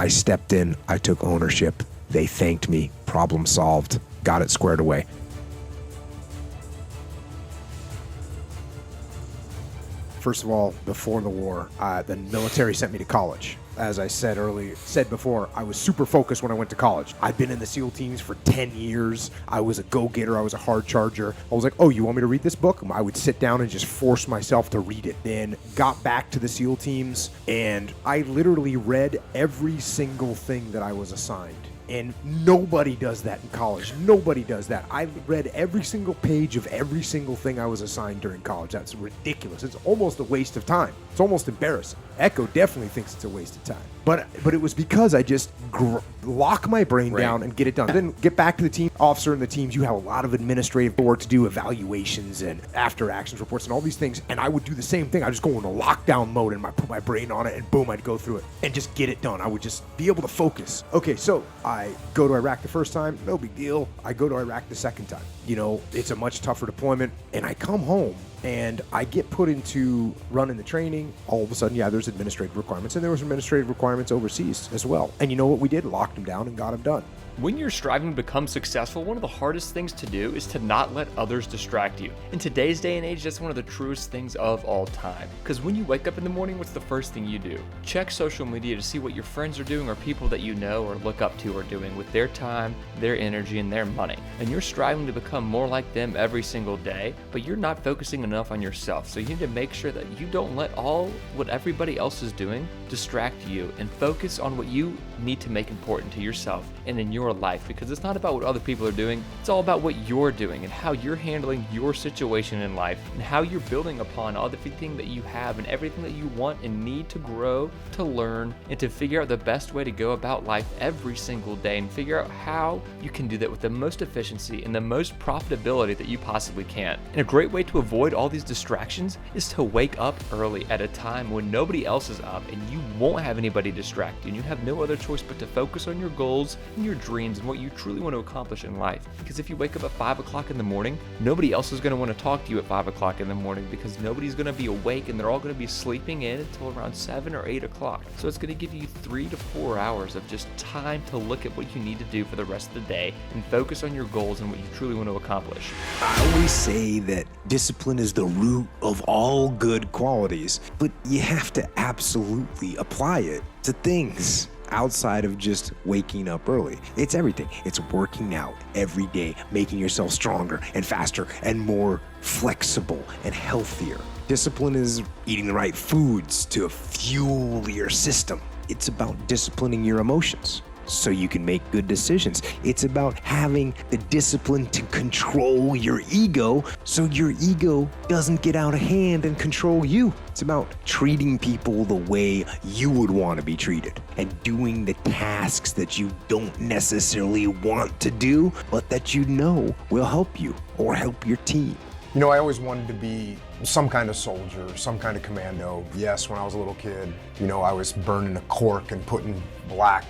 I stepped in, I took ownership. They thanked me, problem solved, got it squared away. First of all, before the war, the military sent me to college. As I said before, I was super focused when I went to college. I've been in the SEAL teams for 10 years. I was a go-getter. I was a hard charger. I was like, oh, you want me to read this book? I would sit down and just force myself to read it. Then got back to the SEAL teams, and I literally read every single thing that I was assigned. And nobody does that in college. Nobody does that. I read every single page of every single thing I was assigned during college. That's ridiculous. It's almost a waste of time. It's almost embarrassing. Echo definitely thinks it's a waste of time. But it was because I just lock my brain down and get it done. Then get back to the team officer and the teams. You have a lot of administrative work to do, evaluations and after actions reports and all these things. And I would do the same thing. I just go into lockdown mode and I put my brain on it and boom, I'd go through it and just get it done. I would just be able to focus. Okay, so I go to Iraq the first time, no big deal. I go to Iraq the second time. You know, it's a much tougher deployment. And I come home and I get put into running the training. All of a sudden, there's administrative requirements, and there was administrative requirements overseas as well. And you know what we did? Locked them down and got them done. When you're striving to become successful, one of the hardest things to do is to not let others distract you. In today's day and age, that's one of the truest things of all time. Because when you wake up in the morning, what's the first thing you do? Check social media to see what your friends are doing or people that you know or look up to are doing with their time, their energy, and their money. And you're striving to become more like them every single day, but you're not focusing enough on yourself. So you need to make sure that you don't let what everybody else is doing distract you, and focus on what you need to make important to yourself and in your life, because it's not about what other people are doing. It's all about what you're doing and how you're handling your situation in life and how you're building upon everything that you have and everything that you want and need to grow, to learn, and to figure out the best way to go about life every single day, and figure out how you can do that with the most efficiency and the most profitability that you possibly can. And a great way to avoid all these distractions is to wake up early at a time when nobody else is up and you won't have anybody distract you, and you have no other choice but to focus on your goals and your dreams and what you truly want to accomplish in life. Because if you wake up at 5 o'clock in the morning, nobody else is going to want to talk to you at 5 o'clock in the morning, because nobody's going to be awake and they're all going to be sleeping in until around 7 or 8 o'clock. So it's going to give you 3 to 4 hours of just time to look at what you need to do for the rest of the day and focus on your goals and what you truly want to accomplish. I always say that discipline is the root of all good qualities, but you have to absolutely apply it to things outside of just waking up early. It's everything. It's working out every day, making yourself stronger and faster and more flexible and healthier. Discipline is eating the right foods to fuel your system. It's about disciplining your emotions so you can make good decisions. It's about having the discipline to control your ego so your ego doesn't get out of hand and control you. It's about treating people the way you would want to be treated and doing the tasks that you don't necessarily want to do, but that you know will help you or help your team. You know, I always wanted to be some kind of soldier, some kind of commando. Yes, when I was a little kid, I was burning a cork and putting black,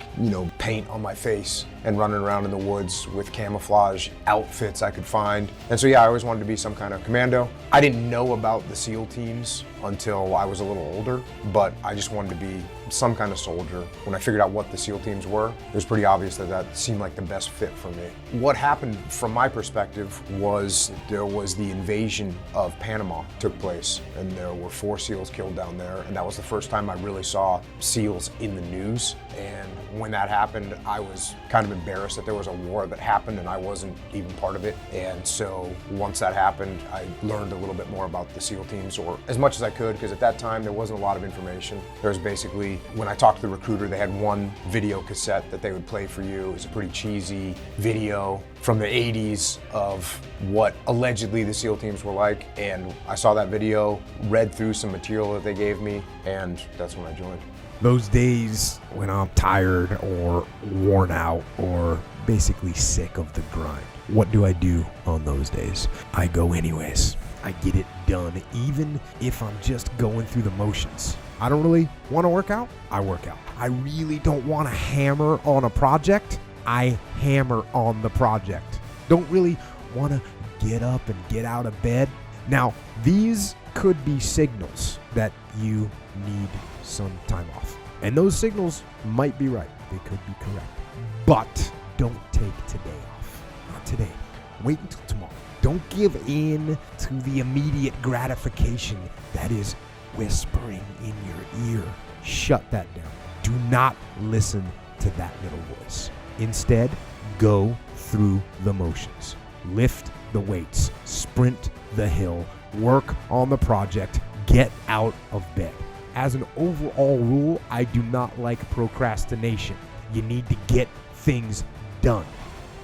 paint on my face and running around in the woods with camouflage outfits I could find. And so, I always wanted to be some kind of commando. I didn't know about the SEAL teams until I was a little older, but I just wanted to be some kind of soldier. When I figured out what the SEAL teams were, it was pretty obvious that seemed like the best fit for me. What happened from my perspective was there was the invasion of Panama took place, and there were 4 SEALs killed down there, and that was the first time I really saw SEALs in the news. And when that happened, I was kind of embarrassed that there was a war that happened and I wasn't even part of it. And so once that happened, I learned a little bit more about the SEAL teams, or as much as I could, because at that time there wasn't a lot of information. There was basically, when I talked to the recruiter, they had one video cassette that they would play for you. It was a pretty cheesy video from the 80s of what allegedly the SEAL teams were like. And I saw that video, read through some material that they gave me, and that's when I joined. Those days when I'm tired or worn out or basically sick of the grind, what do I do on those days? I go anyways. I get it done, even if I'm just going through the motions. I don't really want to work out, I work out. I really don't want to hammer on a project, I hammer on the project. Don't really want to get up and get out of bed. Now, these could be signals that you need some time off. And those signals might be right. They could be correct. But don't take today off. Not today. Wait until tomorrow. Don't give in to the immediate gratification that is whispering in your ear. Shut that down. Do not listen to that little voice. Instead, go through the motions. Lift the weights. Sprint the hill. Work on the project. Get out of bed. As an overall rule, I do not like procrastination. You need to get things done.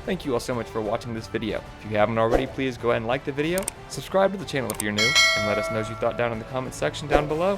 Thank you all so much for watching this video. If you haven't already, please go ahead and like the video, subscribe to the channel if you're new, and let us know what you thought down in the comments section down below.